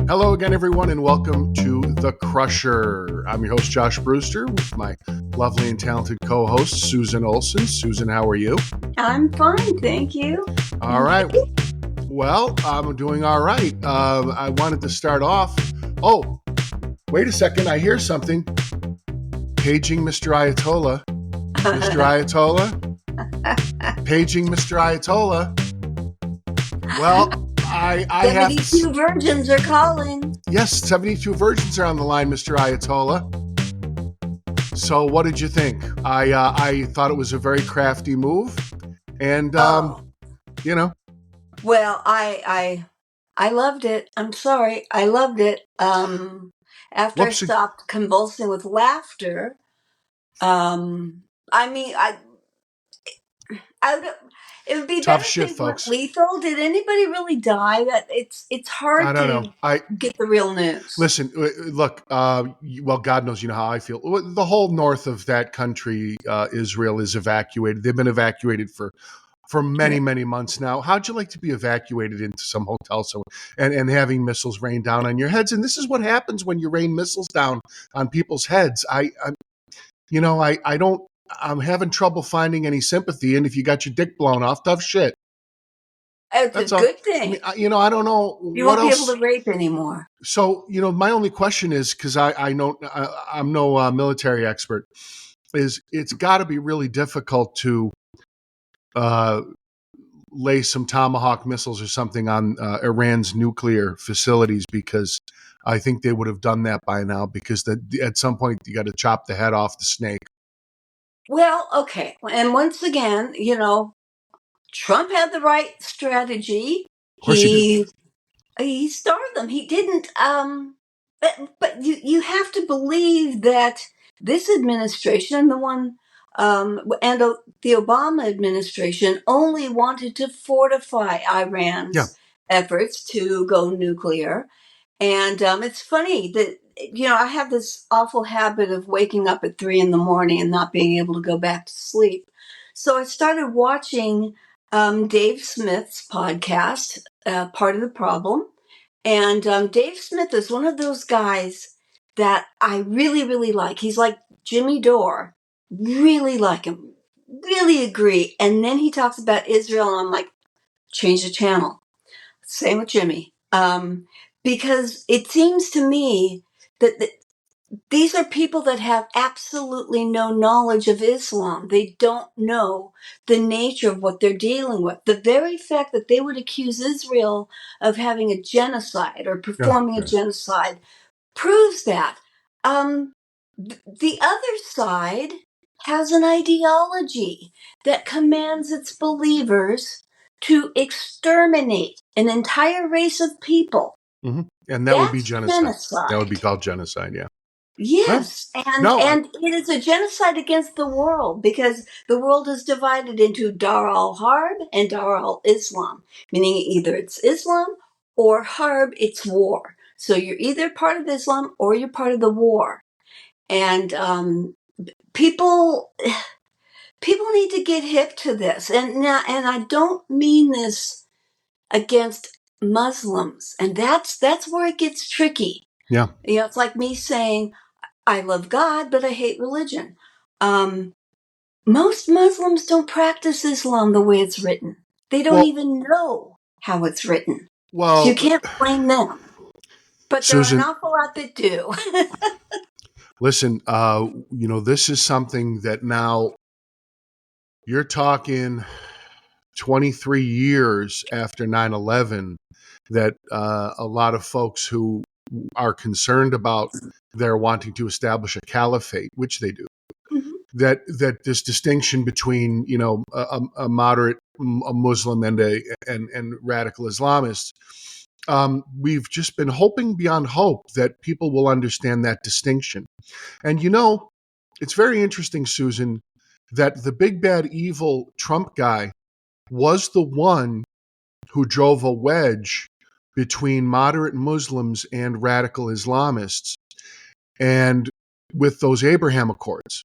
Hello again, everyone, and welcome to The Crusher. I'm your host, Josh Brewster, with my lovely and talented co-host, Susan Olson. Susan, how are you? I'm fine, thank you. All right. Well, I'm doing all right. I wanted to start off. Oh, wait a second. I hear something. Paging Mr. Ayatollah. Mr. Ayatollah? Paging Mr. Ayatollah. Well, I have 72 virgins are calling. Yes, 72 virgins are on the line, Mr. Ayatollah. So what did you think? I thought it was a very crafty move. And, you know. Well, I loved it. I'm sorry. I loved it. After I stopped convulsing with laughter, it would be tough better shit, if they weren't folks. lethal. Did anybody really die? It's hard I don't know. get the real news. Listen, look, well, God knows you know how I feel. The whole north of that country, Israel, is evacuated. They've been evacuated for many, many months now. How'd you like to be evacuated into some hotel and having missiles rain down on your heads? And this is what happens when you rain missiles down on people's heads. I'm having trouble finding any sympathy. And if you got your dick blown off, tough shit. It's a good thing. I don't know. You won't be able to rape anymore. So, my only question is, because I'm no military expert, is it's got to be really difficult to lay some Tomahawk missiles or something on Iran's nuclear facilities, because I think they would have done that by now, because at some point you got to chop the head off the snake. Well, okay. And once again, Trump had the right strategy. He started them. He didn't. But you have to believe that this administration and the one and the Obama administration only wanted to fortify Iran's efforts to go nuclear. And it's funny that I have this awful habit of waking up at 3 a.m. and not being able to go back to sleep. So I started watching Dave Smith's podcast, Part of the Problem. And Dave Smith is one of those guys that I really, really like. He's like Jimmy Dore. Really like him. Really agree. And then he talks about Israel, and I'm like, change the channel. Same with Jimmy. Because it seems to me that these are people that have absolutely no knowledge of Islam. They don't know the nature of what they're dealing with. The very fact that they would accuse Israel of having a genocide or performing a genocide proves that. The other side has an ideology that commands its believers to exterminate an entire race of people. Mm-hmm. And that would be genocide. That would be called genocide, yeah. Yes, and it is a genocide against the world, because the world is divided into Dar al-Harb and Dar al-Islam, meaning either it's Islam or Harb, it's war. So you're either part of Islam or you're part of the war. And people need to get hip to this. And I don't mean this against Muslims, and that's where it gets tricky. Yeah. It's like me saying, I love God, but I hate religion. Most Muslims don't practice Islam the way it's written. They don't even know how it's written. Well, so you can't blame them. But Susan, there are an awful lot that do. Listen, this is something that now you're talking 23 years after 9/11, that a lot of folks who are concerned about their wanting to establish a caliphate, which they do, that this distinction between a moderate a Muslim and radical Islamists, we've just been hoping beyond hope that people will understand that distinction. And it's very interesting, Susan, that the big bad evil Trump guy was the one who drove a wedge between moderate Muslims and radical Islamists, and with those Abraham Accords.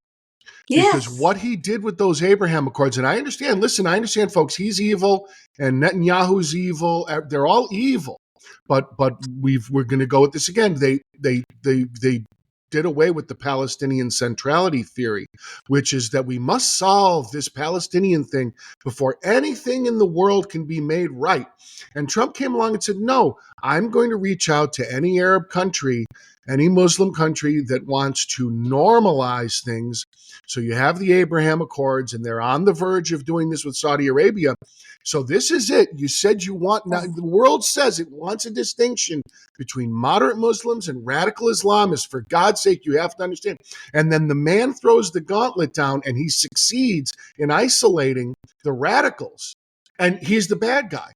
Yes. Because what he did with those Abraham Accords, and I understand, folks, he's evil, and Netanyahu's evil. They're all evil. but we're going to go with this again. They did away with the Palestinian centrality theory, which is that we must solve this Palestinian thing before anything in the world can be made right. And Trump came along and said, no, I'm going to reach out to any Arab country, any Muslim country that wants to normalize things. So you have the Abraham Accords, and they're on the verge of doing this with Saudi Arabia. So this is it. You said you want, now the world says it wants a distinction between moderate Muslims and radical Islamists. For God's sake, you have to understand. And then the man throws the gauntlet down, and he succeeds in isolating the radicals. And he's the bad guy.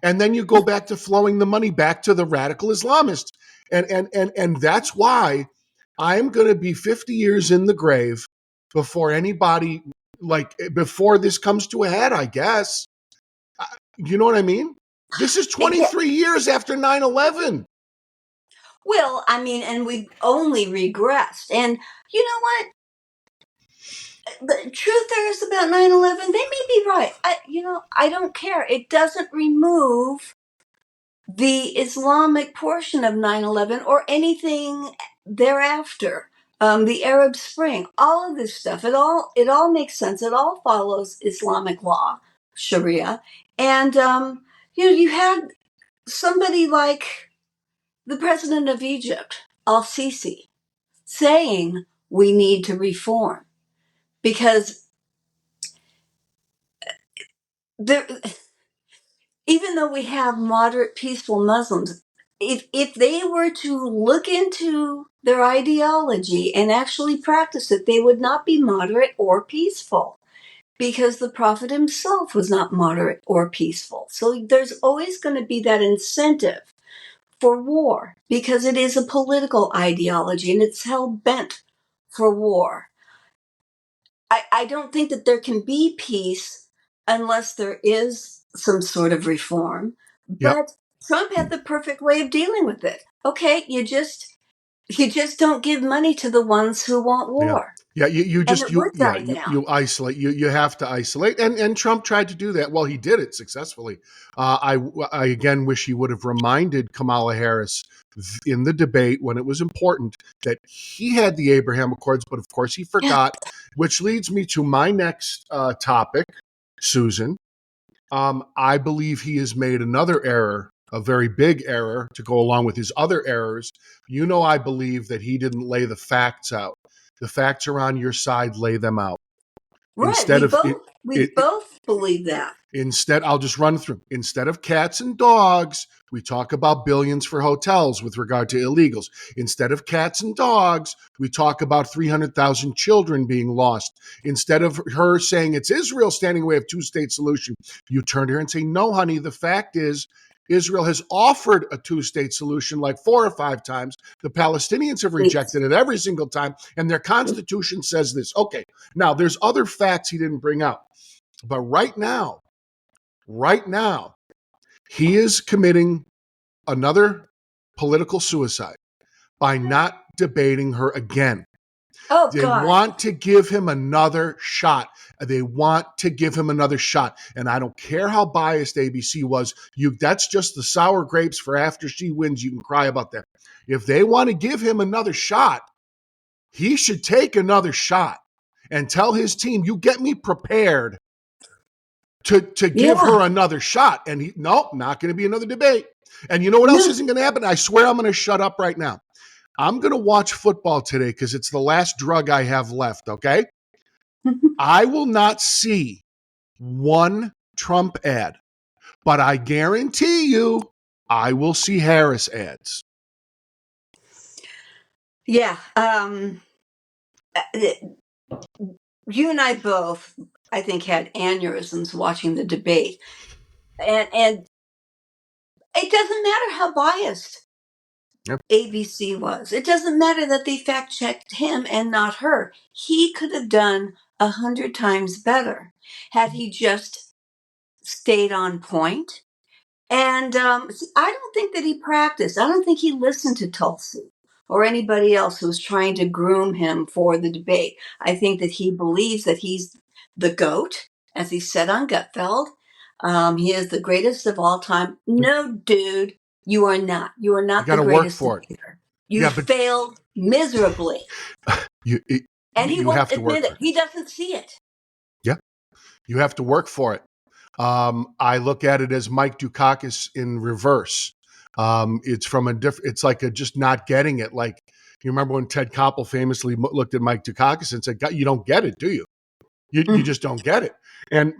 And then you go back to flowing the money back to the radical Islamists. And that's why I'm going to be 50 years in the grave before anybody, like, before this comes to a head, I guess. You know what I mean? This is 23 years after 9/11. Well, I mean, and we've only regressed. And you know what? The truth there is about 9/11, they may be right. I don't care. It doesn't remove the Islamic portion of 9/11 or anything thereafter. The Arab Spring, all of this stuff, it all makes sense. It all follows Islamic law, Sharia. And you had somebody like the president of Egypt, al-Sisi, saying we need to reform because there, even though we have moderate, peaceful Muslims, if they were to look into their ideology and actually practice it, they would not be moderate or peaceful because the Prophet himself was not moderate or peaceful. So there's always going to be that incentive for war because it is a political ideology and it's hell bent for war. I don't think that there can be peace unless there is some sort of reform. Yep. But Trump had the perfect way of dealing with it. Okay, you just don't give money to the ones who want war. Yeah, you And just it would die down. you isolate. You have to isolate, and Trump tried to do that. Well, he did it successfully. I again wish he would have reminded Kamala Harris in the debate when it was important that he had the Abraham Accords, but of course he Yeah. forgot. Which leads me to my next topic, Susan. I believe he has made another error, a very big error, to go along with his other errors. You know, I believe that he didn't lay the facts out. The facts are on your side, lay them out. Right. Instead of We both believe that. Instead, I'll just run through. Instead of cats and dogs, we talk about billions for hotels with regard to illegals. Instead of cats and dogs, we talk about 300,000 children being lost. Instead of her saying it's Israel standing in the way of two-state solution, you turn to her and say, no, honey, the fact is Israel has offered a two-state solution like 4 or 5 times. The Palestinians have rejected it every single time, and their constitution says this. Okay, now there's other facts he didn't bring out. But right now, he is committing another political suicide by not debating her again. Oh, They God. want to give him another shot. They want to give him another shot. And I don't care how biased ABC was. That's just the sour grapes for after she wins. You can cry about that. If they want to give him another shot, he should take another shot and tell his team, you get me prepared to give her another shot. And nope, not going to be another debate. And you know what else isn't going to happen? I swear I'm going to shut up right now. I'm going to watch football today because it's the last drug I have left, okay? I will not see one Trump ad, but I guarantee you I will see Harris ads. Yeah. You and I both, I think, had aneurysms watching the debate. And it doesn't matter how biased ABC was. It doesn't matter that they fact checked him and not her. He could have done 100 times better had he just stayed on point. And I don't think that he practiced. I don't think he listened to Tulsi or anybody else who was trying to groom him for the debate. I think that he believes that he's the GOAT, as he said on Gutfeld. He is the greatest of all time. No, dude, You are not. You are You not got the to work greatest for it. debater. You Yeah, but failed miserably. you And he you won't have to work admit for it. it. He doesn't see it. Yeah, you have to work for it. I look at it as Mike Dukakis in reverse. It's from a different. It's like a just not getting it. Like you remember when Ted Koppel famously looked at Mike Dukakis and said, "You don't get it, do you? You Mm. just don't get it." And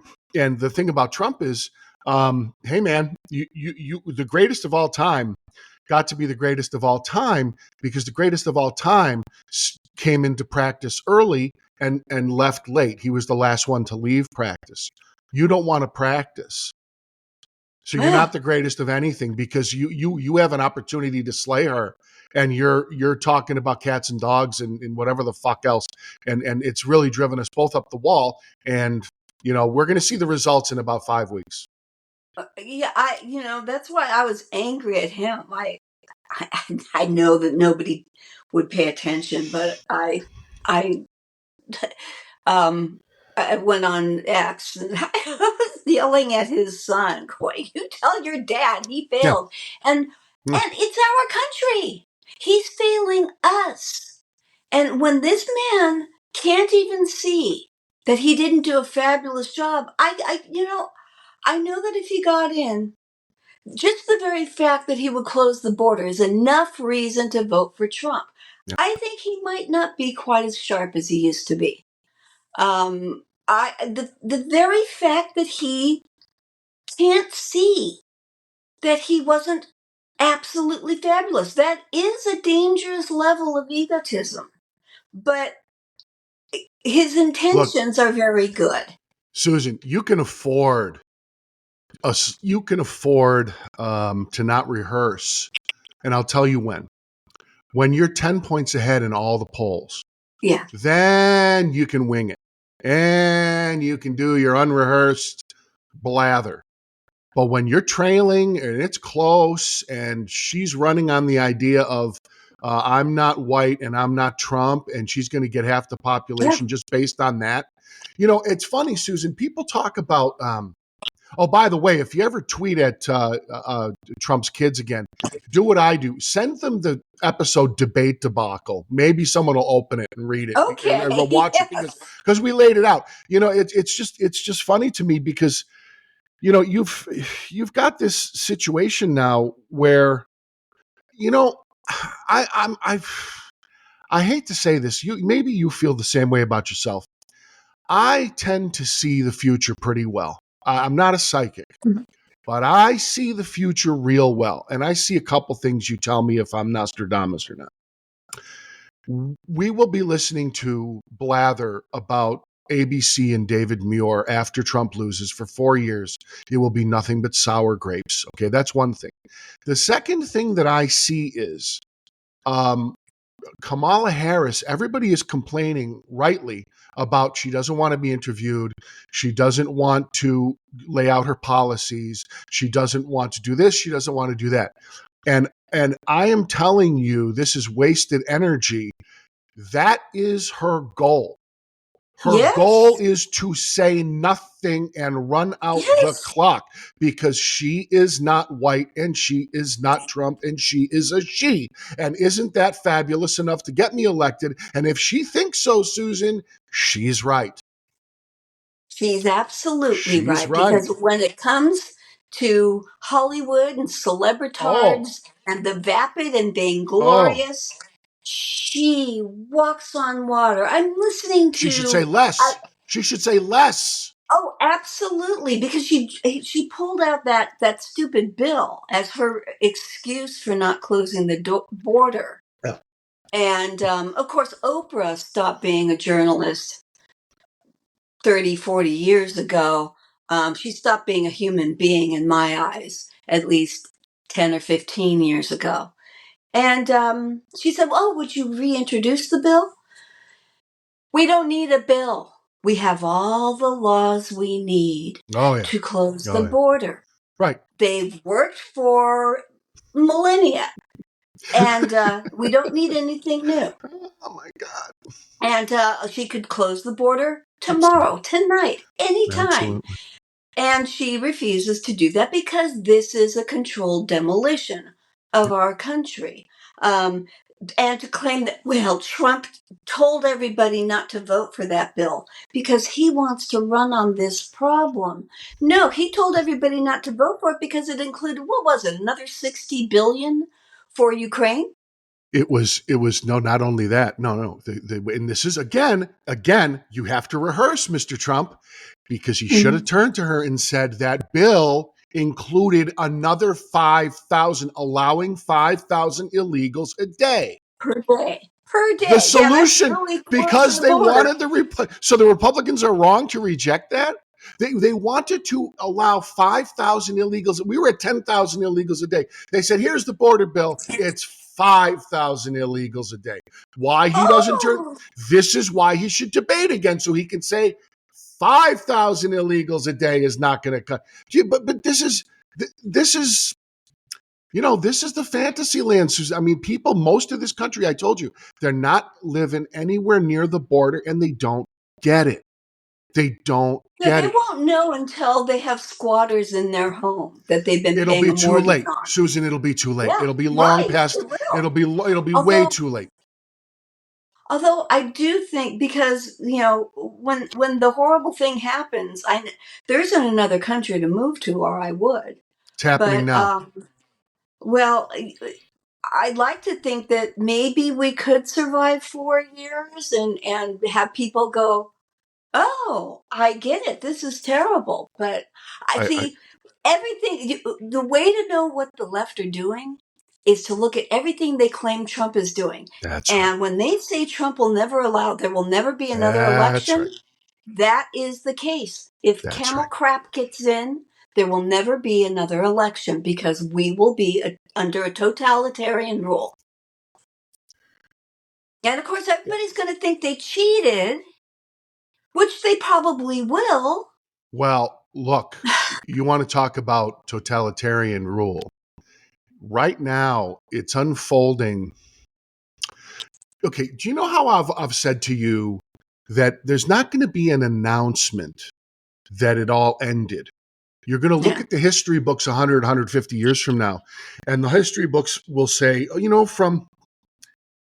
the thing about Trump is, hey man, you the greatest of all time got to be the greatest of all time because the greatest of all time came into practice early and left late. He was the last one to leave practice. You don't want to practice. So you're Yeah. not the greatest of anything because you have an opportunity to slay her, and you're talking about cats and dogs and whatever the fuck else, and it's really driven us both up the wall. And we're going to see the results in about 5 weeks. Yeah, that's why I was angry at him. I know that nobody would pay attention, but I um I went on X and I was yelling at his son, going, "You tell your dad he Yeah. failed." And it's our country. He's failing us. And when this man can't even see that he didn't do a fabulous job, I know that if he got in, just the very fact that he would close the border is enough reason to vote for Trump. Yeah. I think he might not be quite as sharp as he used to be. The very fact that he can't see that he wasn't absolutely fabulous, that is a dangerous level of egotism. But his Look, intentions are very good. Susan, you can afford to not rehearse, and I'll tell you when you're 10 points ahead in all the polls, Yeah. then you can wing it and you can do your unrehearsed blather. But when you're trailing and it's close and she's running on the idea of I'm not white and I'm not Trump and she's going to get half the Yeah. population just based on that. It's funny, Susan. People talk about oh, by the way, if you ever tweet at Trump's kids again, do what I do. Send them the episode Debate Debacle. Maybe someone will open it and read it Okay. or watch it Yes. because we laid it out. It's just funny to me because you've got this situation now where I hate to say this. Maybe you feel the same way about yourself. I tend to see the future pretty well. I'm not a psychic. But I see the future real well. And I see a couple things. You tell me if I'm Nostradamus or not. We will be listening to blather about ABC and David Muir after Trump loses for 4 years. It will be nothing but sour grapes. Okay, that's one thing. The second thing that I see is um, Kamala Harris, everybody is complaining rightly about she doesn't want to be interviewed. She doesn't want to lay out her policies. She doesn't want to do this. She doesn't want to do that. And I am telling you, this is wasted energy. That is her goal. Her goal Yes. is to say nothing and run out the Yes. clock because she is not white and she is not Trump and she is a she. And isn't that fabulous enough to get me elected? And if she thinks so, Susan, she's right. She's absolutely She's right. right. Because when it comes to Hollywood and Oh, celebritards and the vapid and oh. vainglorious, she walks on water. I'm listening She should say to. less. She should say less. Oh, absolutely, because she pulled out that stupid bill as her excuse for not closing the border. Yeah. And of course, Oprah stopped being a journalist 30, 40 years ago. She stopped being a human being in my eyes, at least 10 or 15 years ago. And she said, "Oh, would you reintroduce the bill?" We don't need a bill. We have all the laws we need Oh, yeah. to close the Oh, yeah. border. Right. They've worked for millennia, and we don't need anything new. Oh, my God. And she could close the border tomorrow, Absolutely. tonight, anytime. Absolutely. And she refuses to do that because this is a controlled demolition. of our country. And to claim that, well, Trump told everybody not to vote for that bill because he wants to run on this problem. No, he told everybody not to vote for it because it included, what was it, another 60 billion for Ukraine? It was no, not only that. No. And this is again, you have to rehearse, Mr. Trump, because he should have turned to her and said that bill included another 5,000, allowing 5,000 illegals a day. Per day. Per The day. Yeah, that's solution, really closing because the they border. wanted so the Republicans are wrong to reject that. They wanted to allow 5,000 illegals. We were at 10,000 illegals a day. They said, here's the border bill. It's 5,000 illegals a day. Why he doesn't turn? Oh, This is why he should debate again, so he can say 5,000 illegals a day is not going to cut. But this is this is the fantasy land, Susan. I mean, people, most of this country, I told you, they're not living anywhere near the border and they don't get it. They don't yeah, get they it. won't know until they have squatters in their home that they've been It'll paying be a too mortgage late, on. Susan. It'll be too late. Yeah, It'll be long right. past. It will. It'll be way Although, too late. although I do think because when the horrible thing happens, there isn't another country to move to, or I would. It's happening But now. well, I'd like to think that maybe we could survive 4 years and have people go, oh, I get it. This is terrible. But I I see the way to know what the left are doing is to look at everything they claim Trump is doing. That's right. And when they say Trump will never allow, there will never be another That's right. election, that is the case. If That's camel right. crap gets in, there will never be another election because we will be under a totalitarian rule. And of course, everybody's going to think they cheated, which they probably will. Well, look, you want to talk about totalitarian rule. Right now, it's unfolding. Okay, do you know how I've said to you that there's not going to be an announcement that it all ended? You're going to look Yeah. at the history books 100, 150 years from now, and the history books will say, from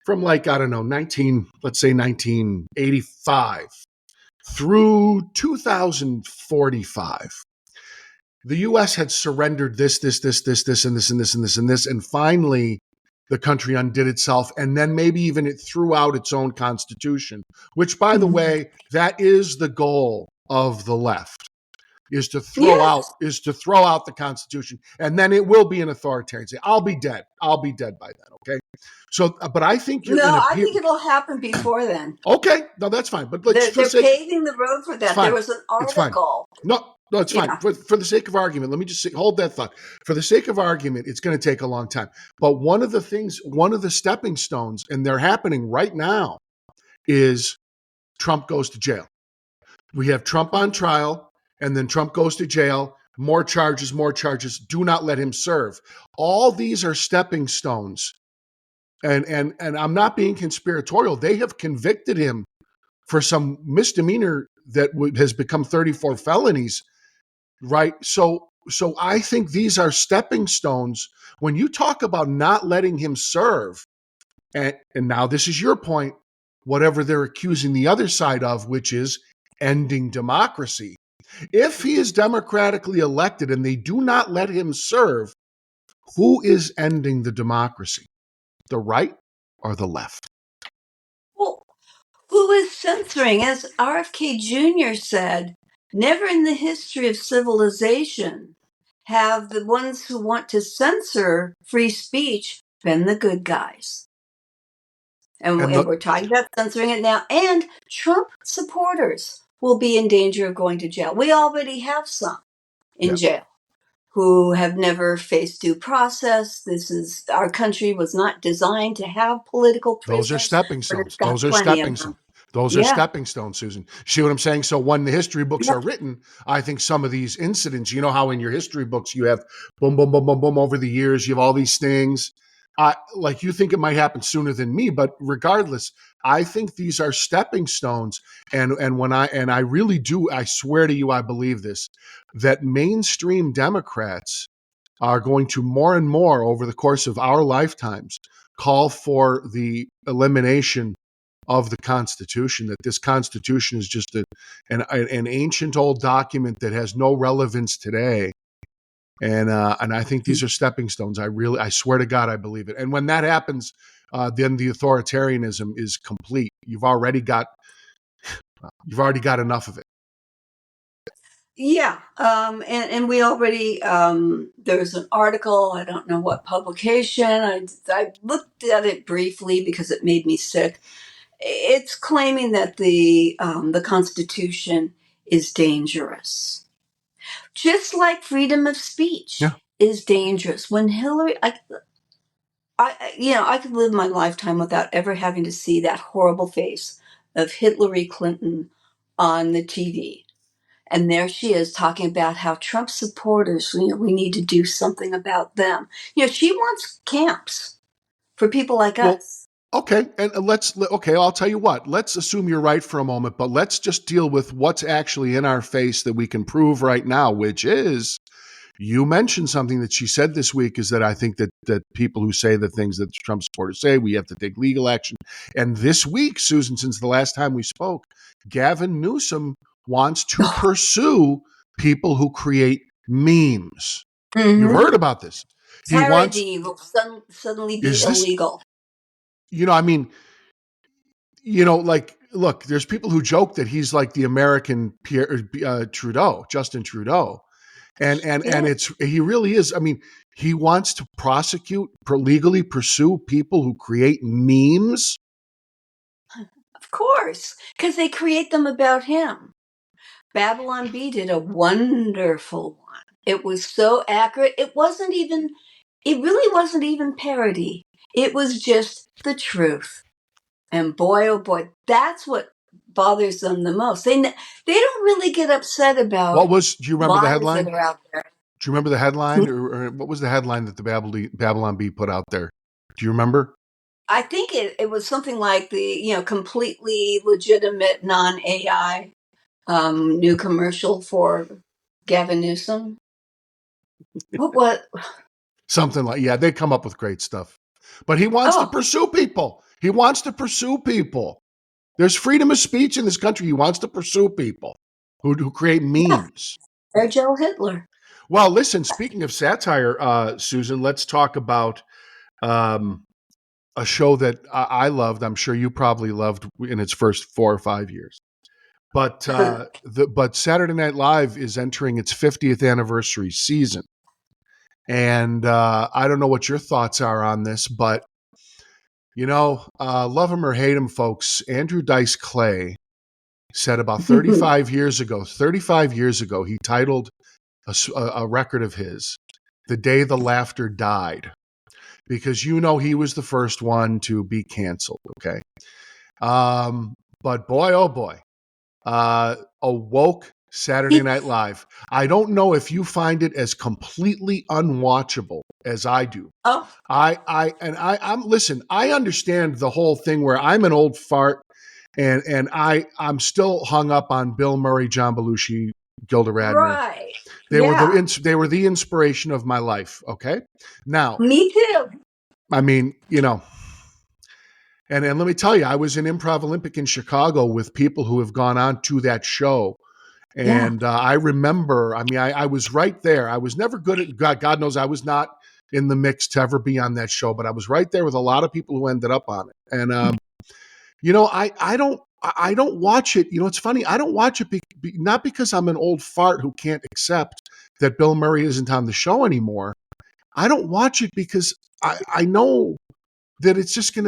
like, I don't know, let's say 1985 through 2045, the US had surrendered this, and this, and this, and this, and this. And finally, the country undid itself. And then maybe even it threw out its own constitution, which, by the Mhm. way, that is the goal of the left. Is to throw out Yes. the Constitution, and then it will be an authoritarian state. I'll be dead. I'll be dead by then. Okay. So, but I think you're in No, a I period. think it'll happen before then. Okay, no, that's fine. But let's for They're sake, paving the road for it's that. There fine. was an It's fine. article. No, it's fine. Yeah. For the sake of argument, let me just hold that thought. For the sake of argument, it's going to take a long time. But one of the stepping stones, and they're happening right now, is Trump goes to jail. We have Trump on trial, and then Trump goes to jail. More charges, more charges. Do not let him serve. All these are stepping stones. And I'm not being conspiratorial. They have convicted him for some misdemeanor that has become 34 felonies, right? So I think these are stepping stones. When you talk about not letting him serve, and now this is your point, whatever they're accusing the other side of, which is ending democracy. If he is democratically elected and they do not let him serve, who is ending the democracy? The right or the left? Well, who is censoring? As RFK Jr. said, never in the history of civilization have the ones who want to censor free speech been the good guys. And And we're talking about censoring it now. And Trump supporters will be in danger of going to jail. We already have some in yeah, jail who have never faced due process. Our country was not designed to have political those are prisoners, stepping but it's stones. got Those are plenty stepping of stones. them. Those are Yeah. stepping stones, Susan. See what I'm saying? So when the history books Yeah. are written, I think some of these incidents, you know how in your history books you have boom, boom, boom, boom, boom over the years, you have all these things. Like you think it might happen sooner than me, but regardless, I think these are stepping stones. And when I really do, I swear to you, I believe this, that mainstream Democrats are going to more and more over the course of our lifetimes call for the elimination of the Constitution, that this Constitution is just an ancient old document that has no relevance today. And I think these are stepping stones. I swear to God, I believe it. And when that happens, then the authoritarianism is complete. You've already got enough of it. Yeah, and we already there was an article. I don't know what publication. I looked at it briefly because it made me sick. It's claiming that the Constitution is dangerous, just like freedom of speech Yeah. is dangerous. When Hillary, I could live my lifetime without ever having to see that horrible face of Hillary Clinton on the TV. And there she is talking about how Trump supporters, we need to do something about them. She wants camps for people like Well, us. okay, and I'll tell you what. Let's assume you're right for a moment, but let's just deal with what's actually in our face that we can prove right now, which is you mentioned something that she said this week is that I think that people who say the things that Trump supporters say, we have to take legal action. And this week, Susan, since the last time we spoke, Gavin Newsom wants to pursue people who create memes. You've Mm-hmm. heard about this. He wants, Parody will suddenly be is this, illegal. I mean, like, look, there's people who joke that he's like the American Trudeau, Justin Trudeau. And Yeah, he really is. I mean, he wants to legally pursue people who create memes. of course, because they create them about him. Babylon Bee did a wonderful one. It was so accurate. It really wasn't even parody. It was just the truth. And boy, oh boy, that's what bothers them the most. They don't really get upset about Do you remember the lies that headline? are out there. Do you remember the headline, or what was the headline that the Babylon Bee put out there? Do you remember? I think it was something like the completely legitimate non AI new commercial for Gavin Newsom. What? Something like, yeah, they come up with great stuff. But he wants to Oh, pursue people. He wants to pursue people. There's freedom of speech in this country. He wants to pursue people who create yeah, memes. they're Joe Hitler. Well, listen, speaking of satire, Susan, let's talk about um, a show that I loved. I'm sure you probably loved in its first 4 or 5 years. But but Saturday Night Live is entering its 50th anniversary season, and I don't know what your thoughts are on this, but love him or hate him, folks. Andrew Dice Clay said about 35 years ago. 35 years ago, he titled a record of his, "The Day the Laughter Died," because he was the first one to be canceled. Okay, but boy, oh boy, a woke Saturday Night Live. I don't know if you find it as completely unwatchable as I do. Oh, I'm listen. I understand the whole thing where I'm an old fart, and I'm still hung up on Bill Murray, John Belushi, Gilda Radner. right. They were Yeah, the inspiration of my life. Okay, now me too. I mean, and let me tell you, I was in Improv Olympic in Chicago with people who have gone on to that show. Yeah. And I remember, I mean, I was right there. I was never good at, God knows I was not in the mix to ever be on that show, but I was right there with a lot of people who ended up on it. And, I don't watch it. It's funny. I don't watch it not because I'm an old fart who can't accept that Bill Murray isn't on the show anymore. I don't watch it because I know that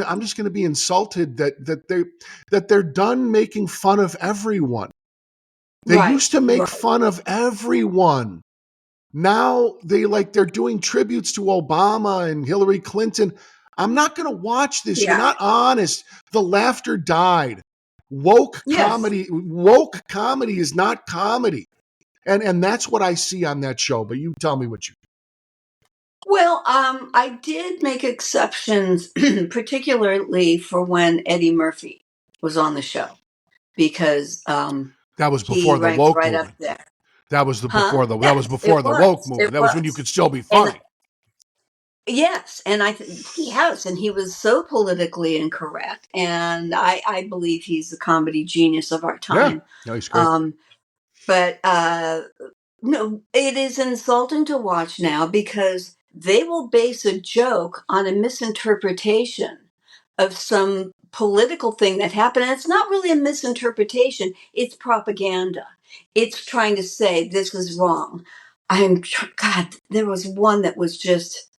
I'm just gonna be insulted that they're done making fun of everyone. They Right. used to make Right. fun of everyone. Now they're doing tributes to Obama and Hillary Clinton. I'm not going to watch this. You're Yeah. not honest. The laughter died. Yes. Woke comedy is not comedy. And that's what I see on that show. But you tell me what you. Well, I did make exceptions, particularly for when Eddie Murphy was on the show, because That was he before the ranks woke right up movement. there. That was the Huh? before the that was Yes, before the woke it movement. That was when you was. could still be And funny. yes, and yes, and he was so politically incorrect, and I believe he's the comedy genius of our Yeah. time. No, he's great. Um, but no, it is insulting to watch now because they will base a joke on a misinterpretation of some political thing that happened. And it's not really a misinterpretation, it's propaganda. It's trying to say this is wrong. God, there was one that was just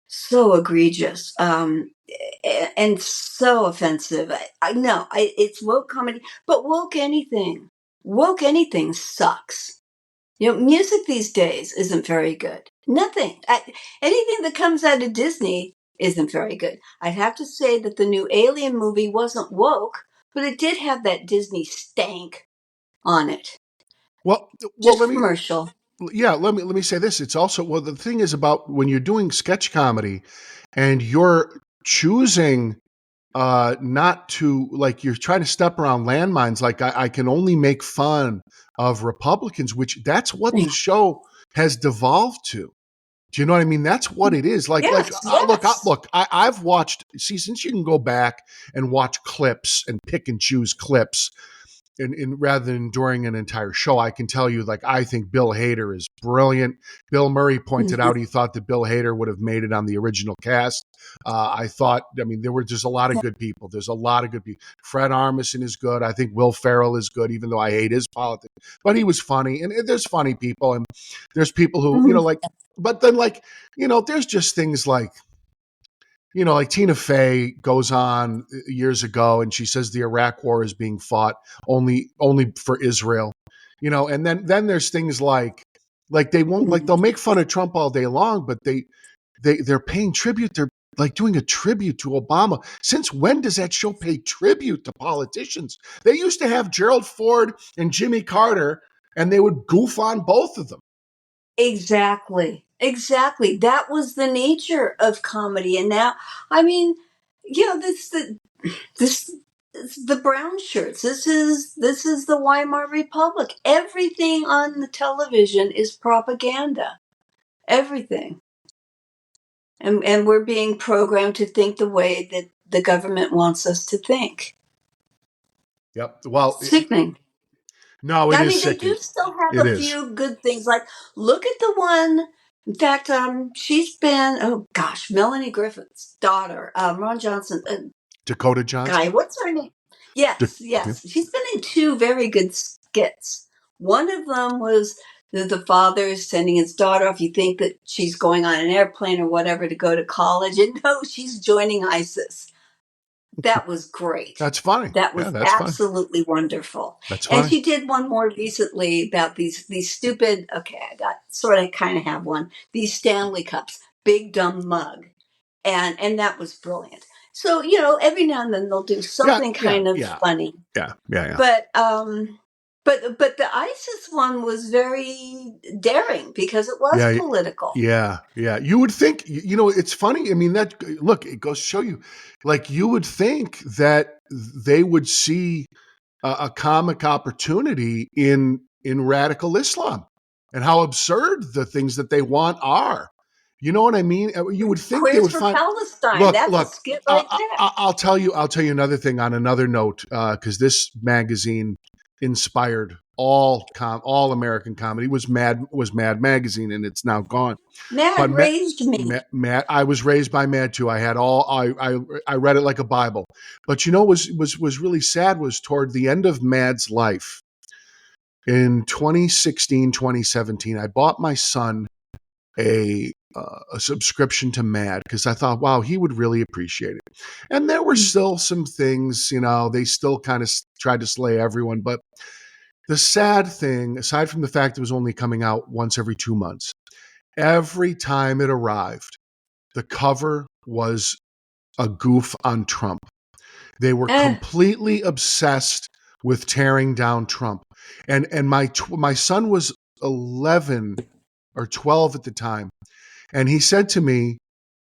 so egregious and so offensive. I know it's woke comedy, but woke anything sucks. You know, music these days isn't very good. Nothing. Anything that comes out of Disney isn't very good. I'd have to say that the new Alien movie wasn't woke, but it did have that Disney stank on it. Well, Just commercial. let me say this. It's also, well, the thing is about when you're doing sketch comedy and you're choosing not to, like, you're trying to step around landmines. Like, I can only make fun of Republicans, which that's what the show has devolved to. Do you know what I mean? That's what it is. Yes, yes. I've watched, see, since you can go back and watch clips and pick and choose clips, in rather than during an entire show, I can tell you, like, I think Bill Hader is brilliant. Bill Murray pointed out he thought that Bill Hader would have made it on the original cast. I mean, there were just a lot of good people. There's a lot of good people. Fred Armisen is good. I think Will Ferrell is good, even though I hate his politics. But he was funny, and there's funny people, and there's people who, Mhm. like. But then, like, there's just things like, like Tina Fey goes on years ago and she says the Iraq War is being fought only for Israel, and then there's things like they won't, like, they'll make fun of Trump all day long, but they're paying tribute. They're like doing a tribute to Obama. Since when does that show pay tribute to politicians? They used to have Gerald Ford and Jimmy Carter, and they would goof on both of them. Exactly. Exactly. That was the nature of comedy. And now, I mean, this the brown shirts. This is the Weimar Republic. Everything on the television is propaganda. Everything. And we're being programmed to think the way that the government wants us to think. Yep. Well, Sickening. no, it I is mean, they do sickening. still have It a is. few good things. Like, look at the one. In fact, she's been. Oh gosh, Melanie Griffith's daughter, Ron Johnson. Dakota Guy, Johnson. what's her name? Yes, Yeah. yes. She's been in two very good skits. One of them was the father sending his daughter off. You think that she's going on an airplane or whatever to go to college, and no, she's joining ISIS. That was great. That's funny. That Yeah, was that's fine. absolutely wonderful. That's And fine. she did one more recently about these stupid. Okay, I got sort of kind of have one. These Stanley Cups, big dumb mug, and that was brilliant. So every now and then they'll do Yeah, something yeah, kind of yeah, funny, yeah, yeah, yeah. but the ISIS one was very daring because it was Yeah, political. yeah, yeah. You would think, it's funny. I mean, look, it goes to show you, like, you would think that they would see a comic opportunity in radical Islam and how absurd the things that they want are. You know what I mean? You would think they Queers would for find. Palestine. Look, That's a look. skit right there. I'll tell you another thing on another note, because this magazine inspired all American comedy. Was Mad Magazine, and it's now gone. But Mad raised me. Mad, I was raised by Mad too. I had all I read it like a Bible. But was really sad was toward the end of Mad's life in 2016, 2017. I bought my son a subscription to Mad because I thought, wow, he would really appreciate it. And there were still some things, they still kind of tried to slay everyone. But the sad thing, aside from the fact it was only coming out once every 2 months, every time it arrived, the cover was a goof on Trump. They were Eh, completely obsessed with tearing down Trump. And my son was 11 or 12 at the time, and he said to me,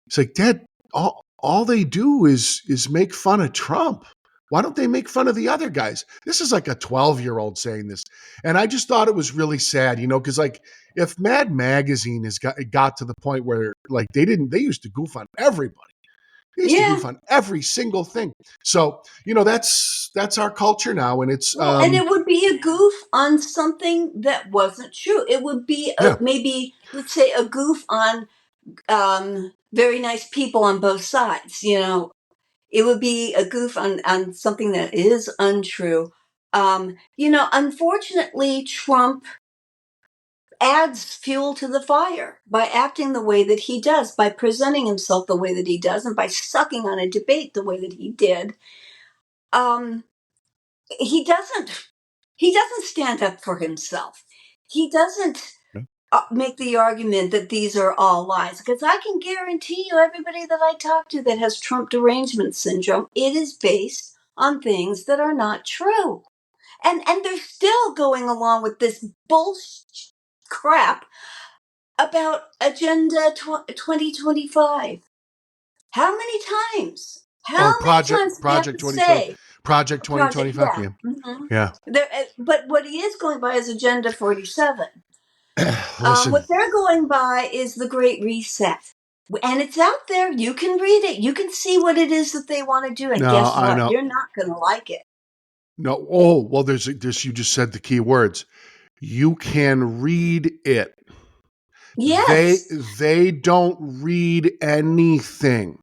"It's like, Dad, all they do is make fun of Trump." Why don't they make fun of the other guys? This is like a 12-year-old saying this. And I just thought it was really sad, because like if Mad Magazine has got to the point where like they used to goof on everybody. They used to Yeah. goof on every single thing. So, that's our culture now. And it's Well, and it would be a goof on something that wasn't true. It would be yeah. maybe, let's say, a goof on very nice people on both sides. It would be a goof on something that is untrue. Unfortunately, Trump adds fuel to the fire by acting the way that he does, by presenting himself the way that he does, and by sucking on a debate the way that he did. Um, he doesn't he doesn't stand up for himself. He doesn't make the argument that these are all lies, because I can guarantee you, everybody that I talk to that has Trump derangement syndrome, it is based on things that are not true, and they're still going along with this bullshit crap about Agenda 2025. How many times? Oh, How many Project times do we have Project to 2020, say Project project? 2025. Yeah. Yeah. hmm Yeah. But what he is going by is Agenda 47. Listen, What they're going by is the Great Reset. And it's out there. You can read it. You can see what it is that they want to do. And no, guess I what? know. You're not going to like it. No. Oh, well, there's this. You just said the key words. You can read it. They Yes, they don't read anything.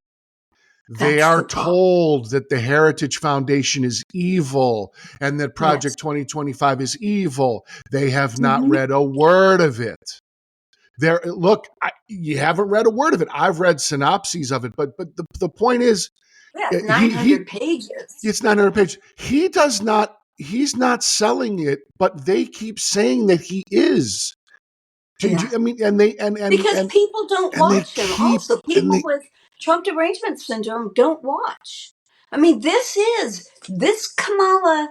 They that's are the problem. told that the Heritage Foundation is evil and that Yes. Project 2025 is evil. They have not hmm read a word of it. Look, you haven't read a word of it. I've read synopses of it, but the point is, Yeah, it's he 900 pages. it's 900 pages. He does not. He's not selling it, but they keep saying that he is. Yeah. I mean, and they Because people don't and they watch him. keep Also, and people they. with Trump derangement syndrome don't watch. I mean, this Kamala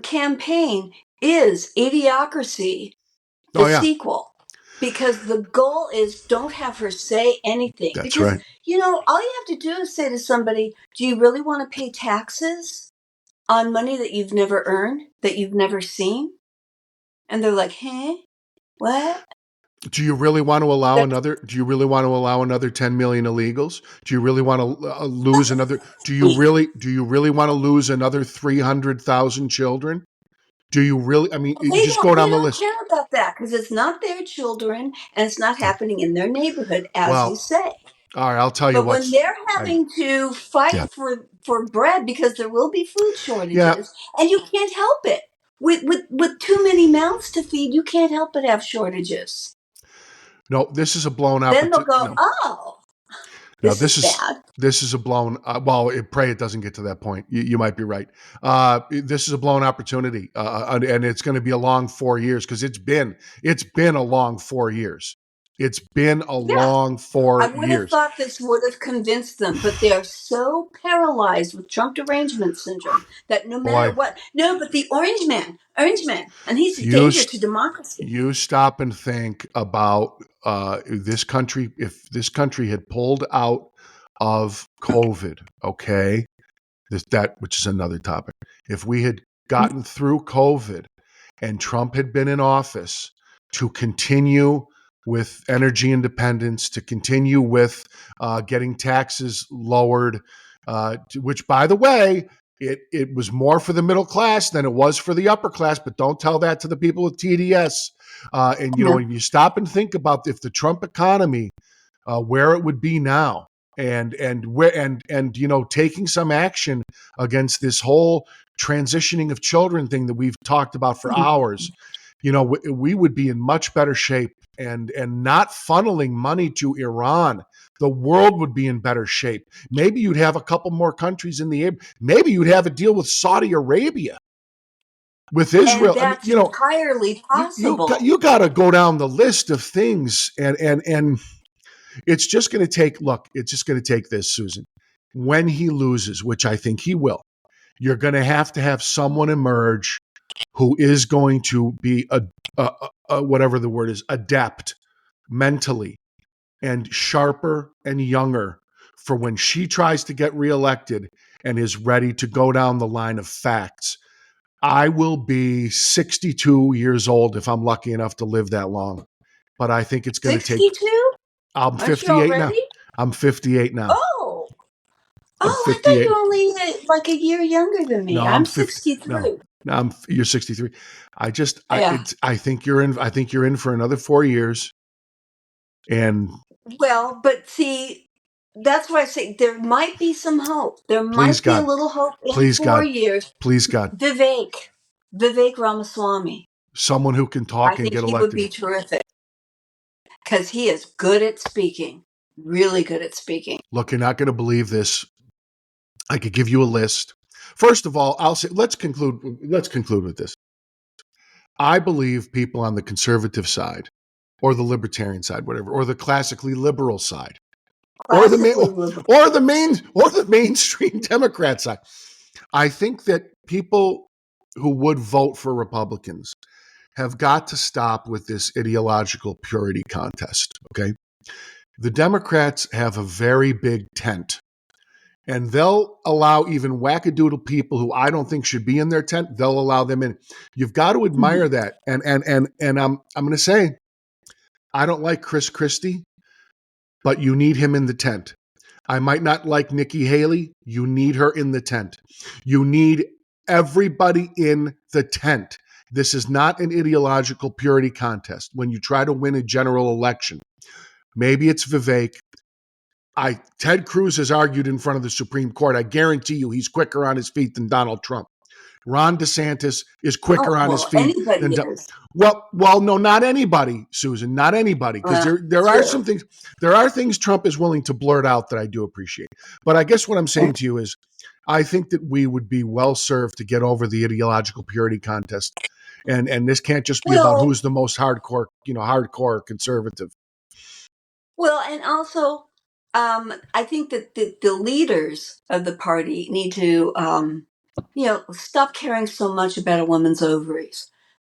campaign is Idiocracy, the Oh yeah, sequel, because the goal is don't have her say anything. that's Because, right. all you have to do is say to somebody, do you really want to pay taxes on money that you've never earned, that you've never seen? And they're like, huh? What? Do you really want to allow That, another? Do you really want to allow another 10 million illegals? Do you really want to lose another? Do you really? Do you really want to lose another 300,000 children? Do you really? I mean, you just go they down the don't list. care about that because it's not their children and it's not happening in their neighborhood, as you Well, say. all right. I'll tell you But when what's. they're I having to fight Yeah, for bread because there will be food yeah. shortages, and you can't help it. With too many mouths to feed, you can't help but have shortages. No, this is a blown Then they'll opportunity. go, No, oh, no. this is bad. This is a blown. Well, pray it doesn't get to that point. You might be right. This is a blown opportunity, and it's going to be a long 4 years because it's been a long 4 years. It's been a Yeah, long I four would have years. thought this would have convinced them, but they are so paralyzed with Trump derangement syndrome that no matter Boy, what, no, but the orange man, and he's if a you danger to democracy. you stop and think about this country, if this country had pulled out of COVID, okay, which is another topic. If we had gotten through COVID and Trump had been in office to continue with energy independence, to continue with getting taxes lowered, which, by the way, it was more for the middle class than it was for the upper class. But don't tell that to the people with TDS. And Yeah. when you stop and think about if the Trump economy, where it would be now, and taking some action against this whole transitioning of children thing that we've talked about for hours, we would be in much better shape, and not funneling money to Iran. The world would be in better shape. Maybe you'd have a couple more countries in the air. Maybe you'd have a deal with Saudi Arabia, with And Israel. I mean, that's entirely possible. you got to go down the list of things, and it's just going to take. Look, it's just going to take this, Susan. When he loses, which I think he will, you're going to have someone emerge who is going to be whatever the word is, adept mentally and sharper and younger for when she tries to get reelected and is ready to go down the line of facts, I will be 62 years old if I'm lucky enough to live that long. But I think it's going to take. 62? I'm Aren't you 58 now. already? I'm 58 now. Oh, I'm oh, I thought you 58. were only like a year younger than me. No, I'm I'm 50. 63. No, you're 63. Yeah. I think you're in. I think you're in for another 4 years. And Well, but see, that's why I say there might be some hope. There please might be a God, little hope in please four God, years. please God, Vivek Ramaswamy. someone who can I talk and think get he would elected. be terrific because he is good at speaking, really good at speaking. Look, you're not going to believe this. I could give you a list. First of all, I'll say let's conclude with this. I believe people on the conservative side or the libertarian side, whatever, or the classically liberal side, or the Classically liberal. or the mainstream Democrat side. I think that people who would vote for Republicans have got to stop with this ideological purity contest, okay? The Democrats have a very big tent, and they'll allow even wackadoodle people who I don't think should be in their tent, they'll allow them in. You've got to admire that. And I'm going to say I don't like Chris Christie, but you need him in the tent. I might not like Nikki Haley. You need her in the tent. You need everybody in the tent. This is not an ideological purity contest. When you try to win a general election, maybe it's Vivek. Ted Cruz has argued in front of the Supreme Court. I guarantee you he's quicker on his feet than Donald Trump. Ron DeSantis is Oh, quicker on his well, feet than anybody is. no, not anybody, Susan, not anybody, because there are True. some things, there are things Trump is willing to blurt out that I do appreciate. But I guess what I'm saying to you is, I think that we would be well served to get over the ideological purity contest, and this can't just be about Well, who's the most hardcore conservative. well, and also, I think that the leaders of the party need to, stop caring so much about a woman's ovaries.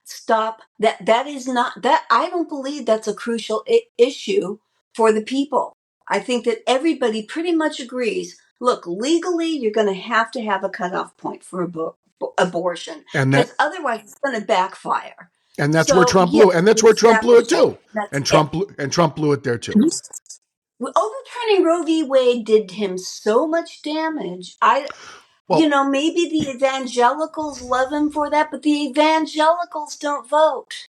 Stop that. That is not that. I don't believe that's a crucial issue for the people. I think that everybody pretty much agrees. Look, legally, you're going to have a cutoff point for abortion And because that otherwise it's going to backfire. and that's where So, Trump yeah, blew, and that's we where Trump blew it established that. too. That's And it. Trump blew it there too. Overturning Roe v. Wade did him so much damage. Well, Maybe the evangelicals love him for that, but the evangelicals don't vote.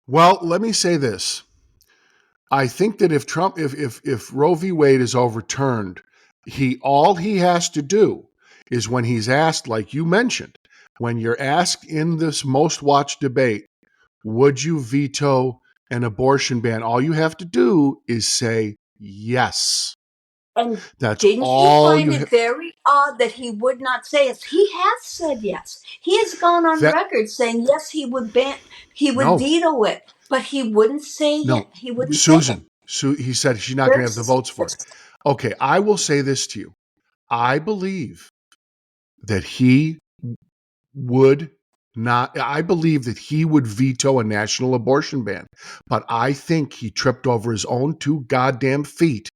let me say this. I think that if Roe v. Wade is overturned, all he has to do is when he's asked, like you mentioned, when you're asked in this most watched debate, would you veto an abortion ban? All you have to do is say yes. And That's didn't you all find you it have. very odd that he would not say yes? He has said yes. He has gone on That record saying yes, he would no, veto it, but he wouldn't say it. no, He wouldn't say it. Susan. He said she's not going to have the There's, votes for it. Okay, I will say this to you. I believe that he would not, I believe that he would veto a national abortion ban, but I think he tripped over his own two goddamn feet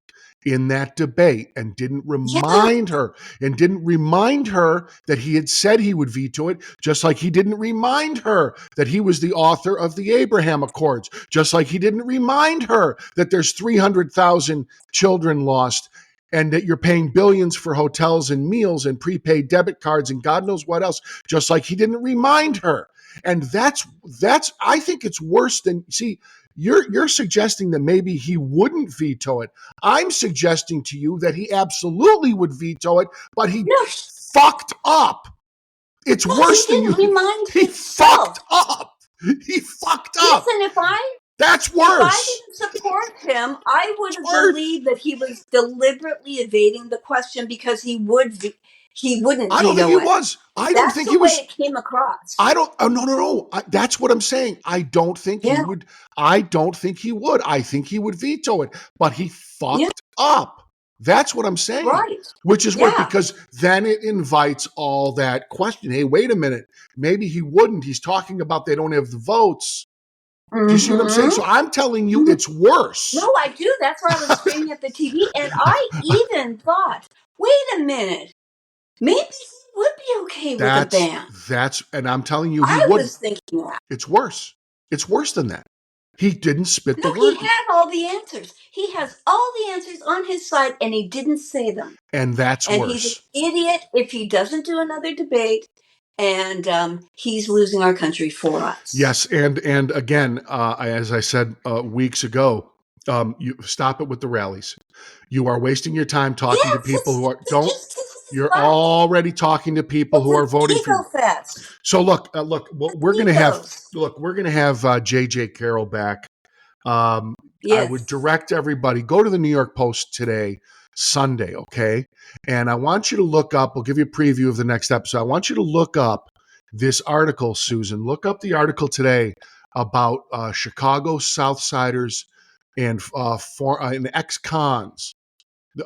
in that debate and didn't yeah, remind her that he had said he would veto it, just like he didn't remind her that he was the author of the Abraham Accords, just like he didn't remind her that there's 300,000 children lost and that you're paying billions for hotels and meals and prepaid debit cards and God knows what else, just like he didn't remind her. And that's I think it's worse than, see, you're suggesting that maybe he wouldn't veto it. I'm suggesting to you that he absolutely would veto it, but he no, fucked up. It's no, he worse than didn't you. remind He fucked himself. up. He fucked Yes, up. and That's if I worse. didn't support him, I would It's have worse. believed that he was deliberately evading the question because he wouldn't I don't think he veto it. was. I don't That's think the he way was. it came across. I don't. Oh, no, no, no. That's what I'm saying. I don't think he Yeah, would. I don't think he would. I think he would veto it, but he yeah, fucked up. That's what I'm saying. right. Which is what, Yeah. because then it invites all that question. Hey, wait a minute. Maybe he wouldn't. He's talking about they don't have the votes. Do you see what I'm saying? Mm-hmm. So I'm telling you, it's worse. No, I do. That's why I was screaming at the TV. And I even thought, wait a minute. Maybe he would be okay with a ban. And I'm telling you, he I wouldn't. was thinking that. It's worse. It's worse than that. He didn't spit the No, he word. had all the answers. He has all the answers on his side, and he didn't say them. And that's And he's an worse. idiot if he doesn't do another debate. And he's losing our country for us. Yes, and again, as I said weeks ago, you stop it with the rallies. You are wasting your time talking to people who are don't. You're already talking to people who are voting for you. Fest. So look, we're going to have J.J. Carroll back. Yes. I would direct everybody, go to the New York Post today, Sunday, okay? And I want you to look up, we'll give you a preview of the next episode. I want you to look up this article, Susan. Look up the article today about Chicago Southsiders and ex-cons,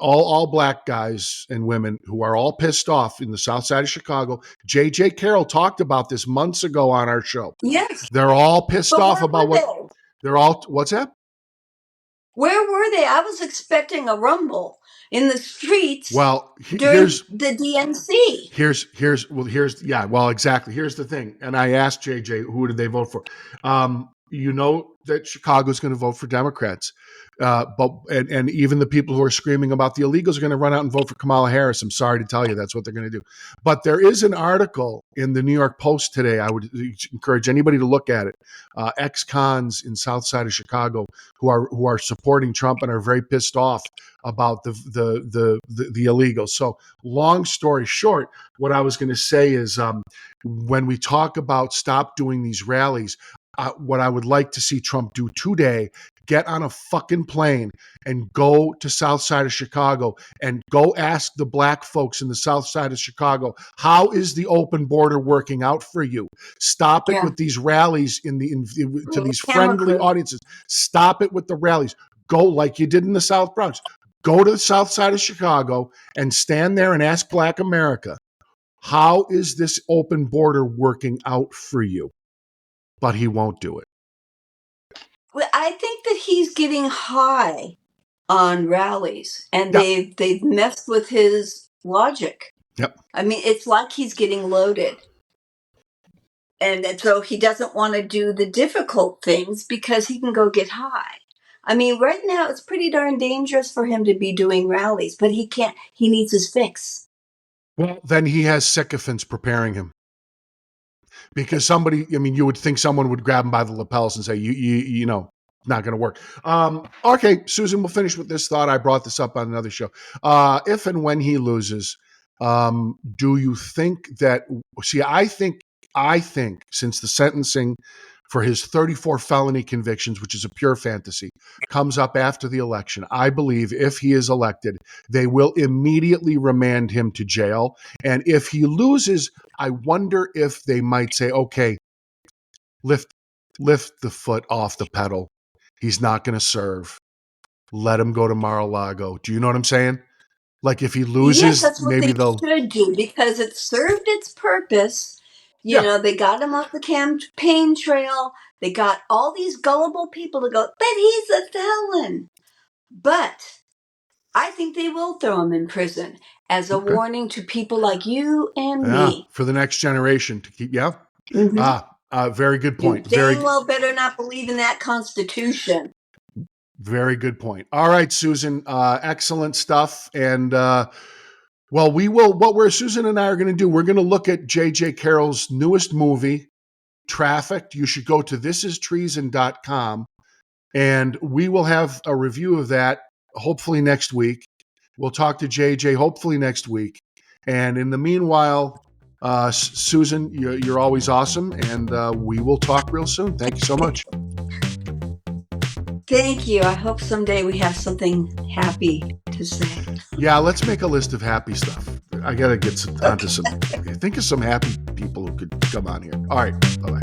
all black guys and women who are all pissed off in the South Side of Chicago. J.J. Carroll talked about this months ago on our show. Yes. They're all pissed off about what they're all. What's that? Where were they? I was expecting a rumble in the streets. Well, during the DNC. Exactly. Here's the thing. And I asked JJ, who did they vote for? You know that Chicago's going to vote for Democrats. But even the people who are screaming about the illegals are going to run out and vote for Kamala Harris. I'm sorry to tell you, that's what they're going to do. But there is an article in the New York Post today. I would encourage anybody to look at it. Ex-cons in South Side of Chicago who are supporting Trump and are very pissed off about the illegals. So long story short, what I was going to say is when we talk about stop doing these rallies, what I would like to see Trump do today, get on a fucking plane and go to South Side of Chicago and go ask the black folks in the South Side of Chicago, how is the open border working out for you? Stop it with these rallies to these friendly audiences. Stop it with the rallies. Go like you did in the South Bronx. Go to the South Side of Chicago and stand there and ask Black America, how is this open border working out for you? But he won't do it. Well, I think that he's getting high on rallies, and they've messed with his logic. Yep. I mean, it's like he's getting loaded. And so he doesn't want to do the difficult things because he can go get high. I mean, right now it's pretty darn dangerous for him to be doing rallies, but he can't. He needs his fix. Well, then he has sycophants preparing him. Because you would think someone would grab him by the lapels and say, you know, not going to work. Okay, Susan, we'll finish with this thought. I brought this up on another show. If and when he loses, do you think that, I think since the sentencing for his 34 felony convictions, which is a pure fantasy, comes up after the election, I believe if he is elected, they will immediately remand him to jail. And if he loses, I wonder if they might say, okay, lift the foot off the pedal. He's not going to serve. Let him go to Mar-a-Lago. Do you know what I'm saying? Like if he loses, yes, that's what maybe they should do because it served its purpose. You know, they got him off the campaign trail. They got all these gullible people to go, but he's a felon. But I think they will throw him in prison as a warning to people like you and me. For the next generation to keep, very good point. You dang well better not believe in that Constitution. Very good point. All right, Susan, excellent stuff. And Susan and I are going to do, we're going to look at J.J. Carroll's newest movie, Trafficked. You should go to thisistreason.com and we will have a review of that hopefully next week. We'll talk to JJ hopefully next week. And in the meanwhile, Susan, you're always awesome, and we will talk real soon. Thank you so much. Thank you. I hope someday we have something happy to say. Yeah, let's make a list of happy stuff. I got to get onto some. Think of some happy people who could come on here. All right. Bye-bye.